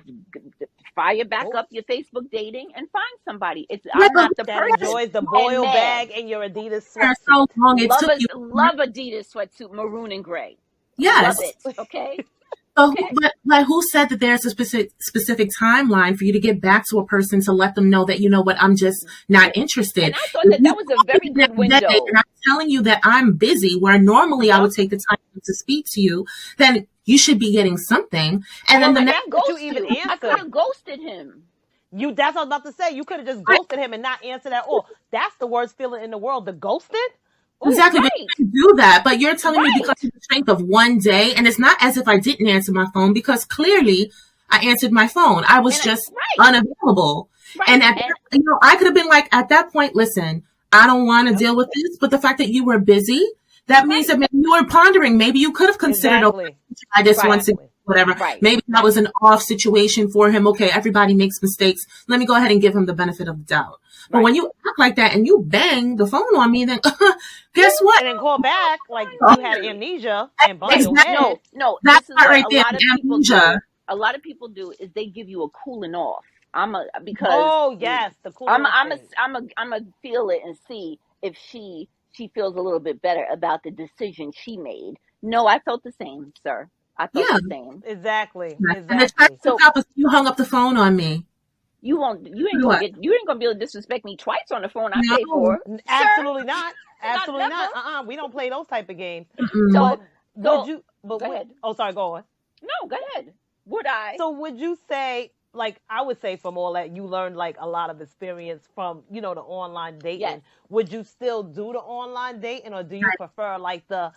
fire back Oh, up your Facebook dating and find somebody. Right, I'm but not the that person. enjoys the And boil man, bag and your Adidas for sweatsuit. so long it took you. love Adidas sweatsuit, maroon and gray. Yes. Love it. Okay. So, Okay. but who said that there's a specific timeline for you to get back to a person to let them know that, you know what, I'm just not interested. And I thought If that you that was a call me very the good next day and window. I'm telling you that I'm busy, where normally I would Yep. take the time to speak to you, then you should be getting something. And Or then the I like next didn't after you ghost even you. I could answered. have ghosted him. That's what I was about to say. You could have just time, ghosted him and not answered at all. That's the worst feeling in the world. The ghosted? Ooh. exactly, but Right. you can do that. But you're telling me because Right. of the strength of one day, and it's not as if I didn't answer my phone, because clearly I answered my phone. I was And I, just right. unavailable. Right. And at And that, I could have been like, at that point, listen, I don't want to Yep. deal with this. But the fact that you were busy, that means right. that maybe you were pondering. Maybe you could have considered, okay, Exactly. try this Right. once again, Exactly. whatever. Right. Maybe that Right. was an off situation for him. Okay, everybody makes mistakes. Let me go ahead and give him the benefit of the doubt. But Right. when you act like that and you bang the phone on me, then guess what? And then call back like Oh, you had amnesia and bumped your exactly. head. No. That This is part what right a there, lot of people amnesia. do. A lot of people do is they give you a cooling off. Because Oh yes, the cooling off phase. I'm a feel it and see if she feels a little bit better about the decision she made. No, I felt the same, sir. I felt Yeah. the same. Exactly. And the check Exactly. was So up as you hung up the phone on me. Do what? you ain't gonna be able to disrespect me twice on the phone I paid No. for, sir. Absolutely not. Not Absolutely never. not. We don't play those type of games. Mm-mm. But So would so you? But go would? ahead. Oh, sorry. Go on. No, go ahead. Would I? So would you say, like, I would say from all that you learned like a lot of experience from, the online Yes. dating. Would you still do the online dating, or do you prefer like the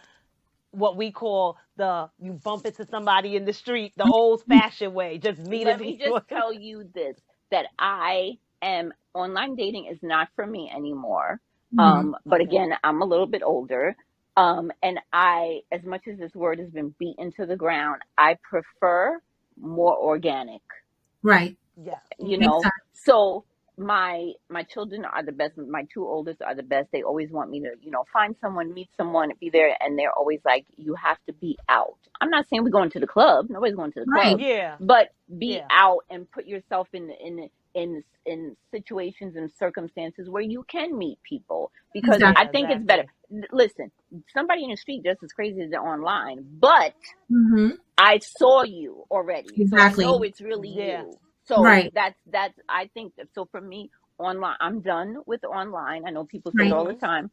what we call the you bump into somebody in the street, the old fashioned way, just meeting Let me just people? tell you this, that I am online dating is not for me anymore. Mhm. But Okay. again, I'm a little bit older. And as much as this word has been beaten to the ground, I prefer more organic. Right. Yeah. you Mm-hmm. Makes know sense. so my children are the best. My two oldest are the best. They always want me to find someone, meet someone, be there, and they're always like, you have to be out. I'm not saying we're going to the club, nobody's going to the Right. club, Yeah. but be Yeah. out and put yourself in situations and circumstances where you can meet people, because I Exactly. Yeah. think it's better. Exactly. Listen, somebody in the street just as crazy as they're online, but Mm-hmm. I saw you already, so I Exactly. know it's really Yeah. you. So Right. that's I think that, so for me, online, I'm done with online. I know people say it Right. all the Mm-hmm. time,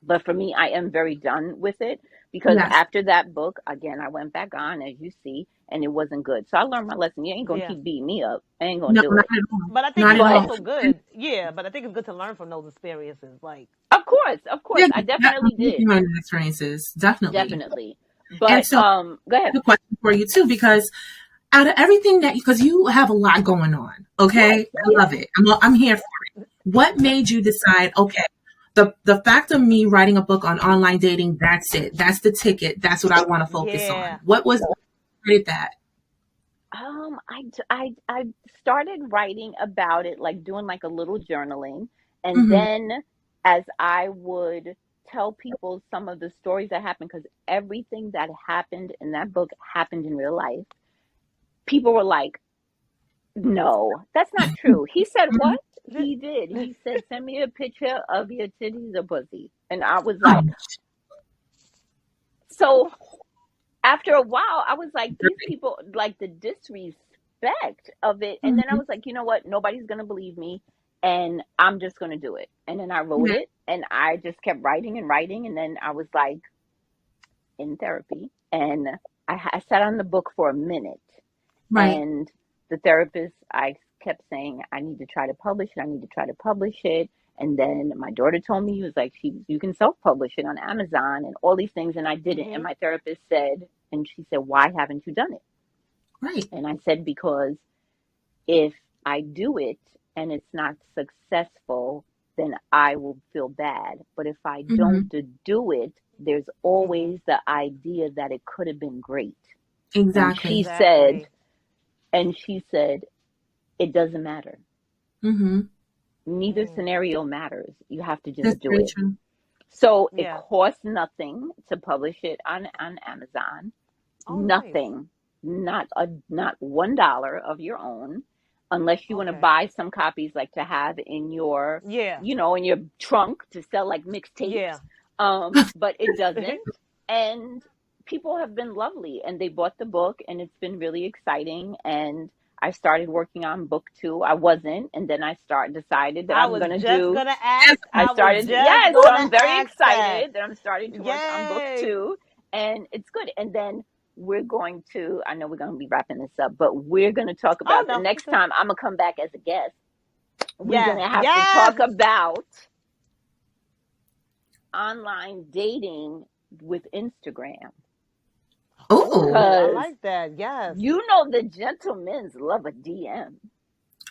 but for me, I am very done with it, because Yes. after that book, again, I went back on, as you see, and it wasn't good. So I learned my lesson. You ain't gonna Yeah. keep beating me up. I ain't gonna No, do not it. at all. But I think Not it's at But all. also And good. Yeah. But I think it's good to learn from those experiences. Like, of course, yeah, I that definitely you did, learn experiences. Definitely. definitely. And But so go I ahead. have a question for you too, because out of everything that, because you have a lot going on, Yes, okay? I love yes. it. I'm here for it. What made you decide, okay, the fact of me writing a book on online dating, that's it. That's the ticket. That's what I want to focus on. yeah. What was did that? I started writing about it, like doing like a little journaling, and Mm-hmm. then as I would tell people some of the stories that happened, because everything that happened in that book happened in real life. People were like, "No, that's not true." He said, Mm-hmm. "What?" He did. He said, "Send me a picture of your titties or pussy," and I was Oh, like, so after a while, I was like, these really? people, like the disrespect of it. And then I Mm-hmm. was like, you know what? Nobody's going to believe me. And I'm just going to do it. And then I wrote Yeah. it, and I just kept writing and writing. And then I was like in therapy, and I sat on the book for a minute. Right. And the therapist, I kept saying, I need to try to publish it. I need to try to publish it. And then my daughter told me, he was like, you can self-publish it on Amazon and all these things. And I didn't. And Mm-hmm. my therapist said, and she said, why haven't you done it? Right. And I said, because if I do it and it's not successful, then I will feel bad. But if I Mm-hmm. don't do it, there's always the idea that it could have been great. And Exactly. she said, Exactly. it doesn't matter. Mm-hmm. Neither Mm. scenario matters. You have to That's just do very it. true. So it Yeah. costs nothing to publish it on Amazon. Oh, nice. Nothing. Not $1 of your own, unless you want to Okay. buy some copies, like to have in your, Yeah. in your trunk to sell like mixtapes. Yeah. But it doesn't. And people have been lovely, and they bought the book, and it's been really exciting. And I started working on book 2. I wasn't, and then decided that I I'm was gonna just do. gonna ask. I I was started, just yes, so gonna I'm very ask that. excited that I'm starting to work on book Yay. 2, and it's good. And then I know we're going to be wrapping this up, but we're going to talk Oh about the no. next time I'm going to come back as a guest. We're going Yes. to have to Yes. talk about online dating with Instagram. Oh. I Because like that. Yes. the gentlemen love a DM.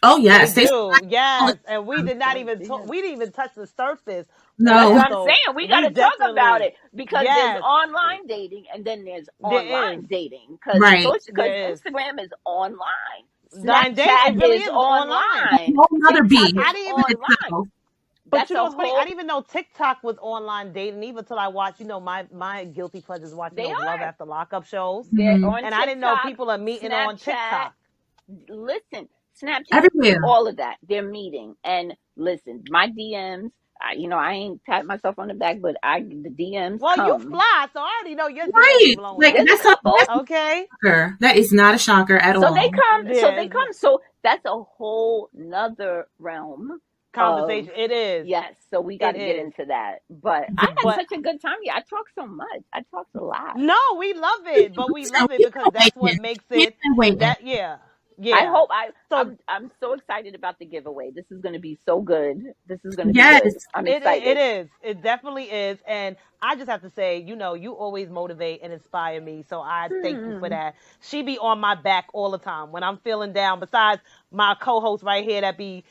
Oh They yes. They do. Yes. And we did not Love a even talk. DM. We didn't even touch the surface on That's no. what I'm episode. saying. We got We to talk about definitely. it, because there's Yes. online dating and then there's There is. online dating, because Right. There is. Instagram is online, Nine days. Snapchat It really is is online. That's a online, whole nother TikTok beat I is didn't even. in online. itself. But That's you know a what's funny? I whole. didn't even know TikTok was online dating, even till I watched. My guilty pleasures watching They those Love are. After Lockup shows, They're Mhm. on and I didn't know TikTok, people are meeting on Snapchat. TikTok. Listen, Snapchat, Everywhere. all of that. They're meeting. And listen, my DMs. I ain't pat myself on the back, but the DMs Well, you come. fly, so I already know your DMs Right. be blowing Like up. There's a couple. that's Okay. a shocker. That is not a shocker at So they all. come. So they Yes. come. So that's a whole nother realm of. Conversation. It is. Yes, so we got It to get is. into that. But I had But such a good time. Yeah, I talked so much. I talked a lot. no, we love it. But we love it We've because been that's what waiting. makes We've it. been waiting. That yeah, I yeah. hope So I'm so excited about the giveaway. This is going to be so good. This is going to be Yes. good. I'm it excited. is. It definitely is. And I just have to say, you always motivate and inspire me. So I thank you for Hmm. that. She be on my back all the time when I'm feeling down. Besides my co-host right here that be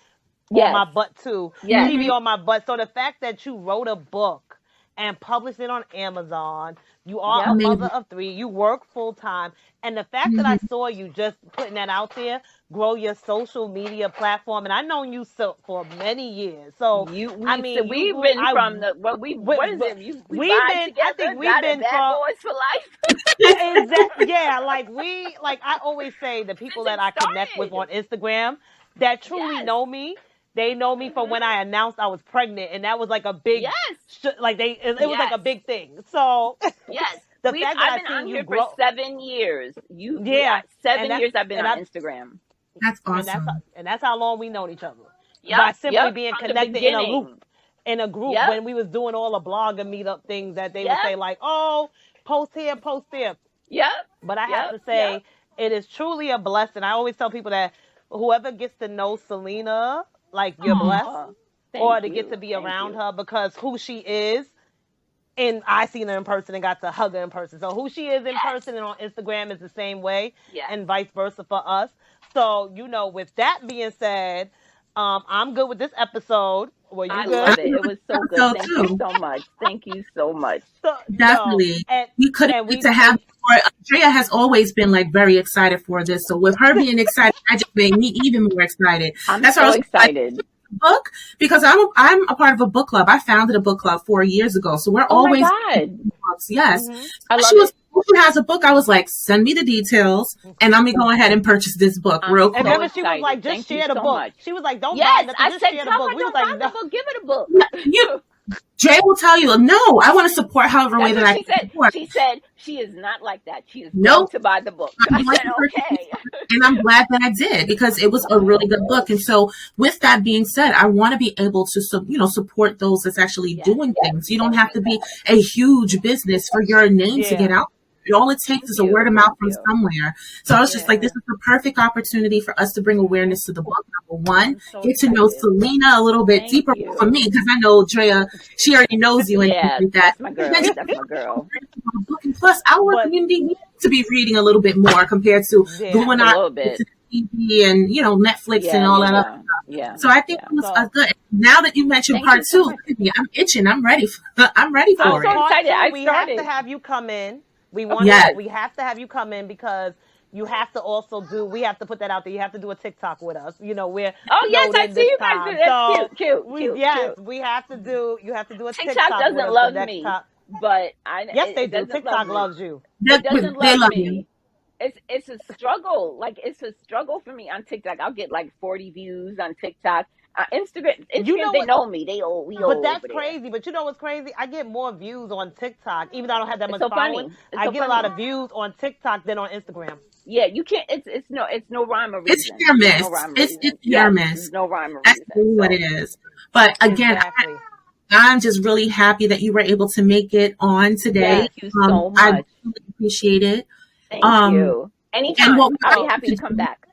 on Yes. my butt too. Yes. She Mhm. be on my butt. So the fact that you wrote a book and published it on Amazon, you are a Yep. mother Amazing. of 3, you work full time, and the fact that I Mhm. saw you just putting that out there, grow your social media platform, and I've known you for many years. So I So mean, you we've grew. been from the what is it? We We've ride been. I together, think we've got it, been bad from. boys for life Is that yeah? Like I always say, the people since that it I connect with on started. Instagram that truly Yes. know me, they know me from when Hmm. I announced I was pregnant, and that was like a big, Yes. like it was like a Yes. big thing. So Yes. the fact that I've I been on seen you here for grow, 7 years. yeah, and 7 years I've been and on I Instagram. That's and that's awesome. and that's how long we known each other Yep. by simply Yep. being From the connected in a loop. beginning. In a group Yep. when we was doing all the blogger meetup things that they would Yep. say like, oh, post here, post there. Yep. But I have Yep. to Yep. say, it is truly a blessing. I always tell people that whoever gets to know Selena, like you're blessed, Oh, or thank to get to you. be Thank around you. her because who she is, and I seen her in person and got to hug her in person. So who she is in Yes. person and on Instagram is the same way, Yes. and vice versa for us. So with that being said, I'm good with this episode. Were you I good? love it. It was so good. So Thank you too. so much. Thank you so much. So no, Definitely. and We couldn't and wait we to have more. Andrea has always been like very excited for this. So with her being excited, that just made me even more excited. I'm That's why I so was like, excited. book because I'm a part of a book club. I founded a book club 4 years ago. So we're Oh my always God. books. Yes. mhm. I When love she was it. who has a book, I was like, send me the details and let me go ahead and purchase this book I'm real And quick. so remember, she was like, excited. just Thank you share the so book. much. She was like, don't buy Yes, nothing, I just said, share the tell book. her We was don't like, buy no. the book. Give her the book. You Jay will tell you, no, I want to support however way That's that what I she can said. support. She said she is not like that. She is going Nope. to buy the book. I'm I going said, to purchase this okay. book, and I'm glad that I did because it was a really good book. And so, with that being said, I want to be able to, support those that's actually Yes. doing things. You don't have to be a huge business for your name to get Yeah. out. All it takes Thank is a word you. of mouth Thank from you. somewhere. So I was just like, Yeah. this is the perfect opportunity for us to bring awareness to the book. Number one, I'm so get to know excited. Selena a little bit Thank deeper for me you. because I know Drea, she already knows you and things Yeah, like that. that's my And then girl. just That's my girl. book, and plus our But community needs to be reading a little bit more compared to yeah. going A on little bit. TV and Netflix and Yeah, all yeah, that other yeah, stuff. yeah, So I think yeah. it was So good. Now that you mentioned Thank part you so two, much. baby, I'm itching. I'm ready. I'm ready I'm so for so it. part excited. two, I we have to started. have you come in. Yes. We have to have you come in because you have to also do. We have to put that out there. You have to do a TikTok with us. We're Oh yes, I floating see this you guys do. time, That's so cute, cute, cute, cute. we have to do. You have to do a TikTok TikTok with doesn't us the love next me, time. but Yes, they it do. doesn't love TikTok me. loves you. It doesn't They love love you. me. It's a struggle. Like it's a struggle for me on TikTok. I'll get like 40 views on TikTok. You Instagram, know they what? know me. We But all that's over there. crazy. But you know what's crazy? I get more views on TikTok, even though I don't have that It's much so following. funny. It's I so get a lot funny. of views on TikTok than on Instagram. Yeah, you can't. It's no rhyme or It's reason. hit or There's no miss. rhyme or It's reason. hit or Yes, miss. there's no rhyme or That's reason. really what So it is. But again, Exactly. I'm just really happy that you were able to make it on today. Yes. thank you so I much. really appreciate it. Thank Um, you. and what Anytime. we I'll are be So able happy to to come do, back.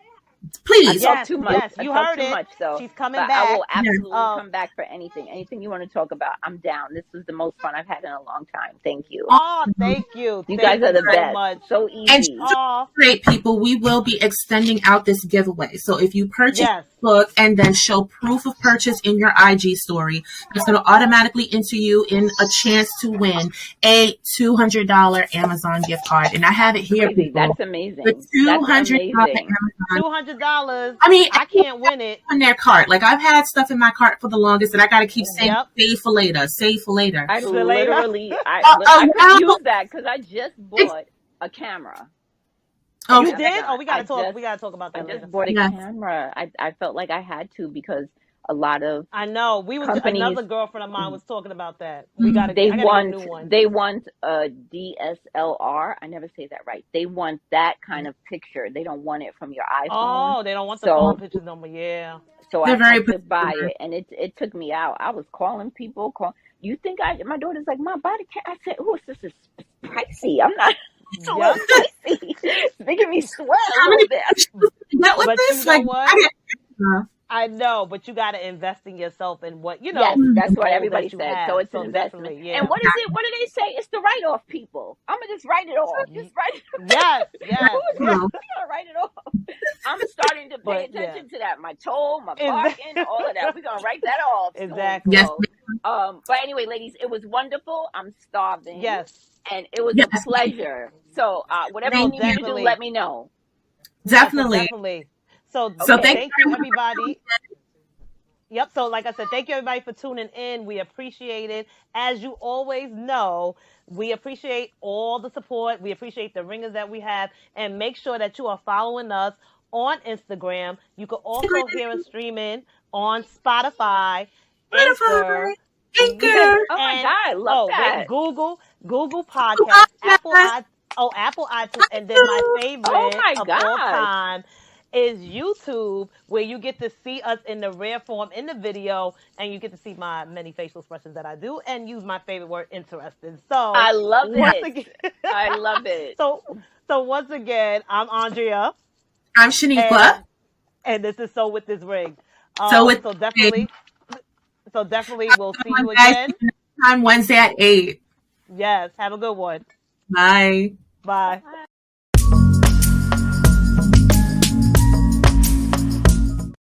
I please, talk yes, too much. yes, I you talk heard too it. much, so She's coming but I back. will yes, absolutely come back for anything. Anything you want to talk about, I'm down. This was the most fun I've had in a long time. Thank you. Oh, awesome. thank you. You guys Thank are you the so best. much. So And just easy. to Oh, reiterate, people, we will be extending out this giveaway. So if you purchase yes. the book and then show proof of purchase in your IG story, that's going to automatically enter you in a chance to win a $200 Amazon gift card. And I have it here, Crazy. people. That's The amazing. That's $200 amazing. Amazon. $200. I mean, I can't win it. on their cart. Like I've had stuff in my cart for the longest that I got to keep saying Yep. save for later, save for later. I See you later. literally, I could Around, use that because I just bought a camera from You okay, did? Oh, Amazon. we gotta talk. We gotta talk about I that later. just bought a yes, camera. I felt like I had to because a lot of I know. companies Another girlfriend of mine was talking about that. I gotta get a new one. they want a DSLR. I never say that right. They want that kind of picture. They don't want it from your iPhone. Oh, they don't want the phone So pictures no more. Yeah. I they're very had to buy particular. it, and it took me out. I was calling people. You think my daughter's like, my body can't. I said, oh, this is pricey. I'm not. It's a little Yep. pricey. It's making me sweat a How little many bit. pictures you get with But you this? know Like what? I get I know, but you gotta invest in yourself and what Yes, the that's what goal everybody that you said. So have. it's an So investment. definitely, And yeah. what is it? What do they say? It's the write off, people. I'm gonna just write it off. Just Y- write it. Yes, yes, Who's yes. gonna write it off? I'm starting to pay But yeah. attention to that. My toll, my parking, Exactly. all of that. We're gonna write that off soon. Exactly. yes, So, but anyway, ladies, it was wonderful. I'm starving, Yes. and it was a yes. pleasure. So, whatever you No, Thank need me you. to do, let definitely. me know. No, so Definitely. definitely. So So Okay. thank you thank you very much for everybody. coming. Yep. So, like I said, thank you everybody for tuning in. We appreciate it. As you always know, we appreciate all the support. We appreciate the ringers that we have. And make sure that you are following us on Instagram. You can also hear us streaming on Spotify, Anchor, Spotify, Anchor, Oh my and God, I love oh, that. wait, Google Apple Podcast, Podcasts, Apple iTunes, and then my Oh favorite my of all gosh. time is YouTube, where you get to see us in the rare form in the video, and you get to see my many facial expressions that I do, and use my favorite word, interesting. So I love once it. again, I love it. so once again, I'm Andrea, I'm Shaniqua. and this is So With This Ring. So with So have definitely, a we'll good see one, you guys. again. Next time Wednesday at 8. Yes, have a good one. Bye. Bye. Bye.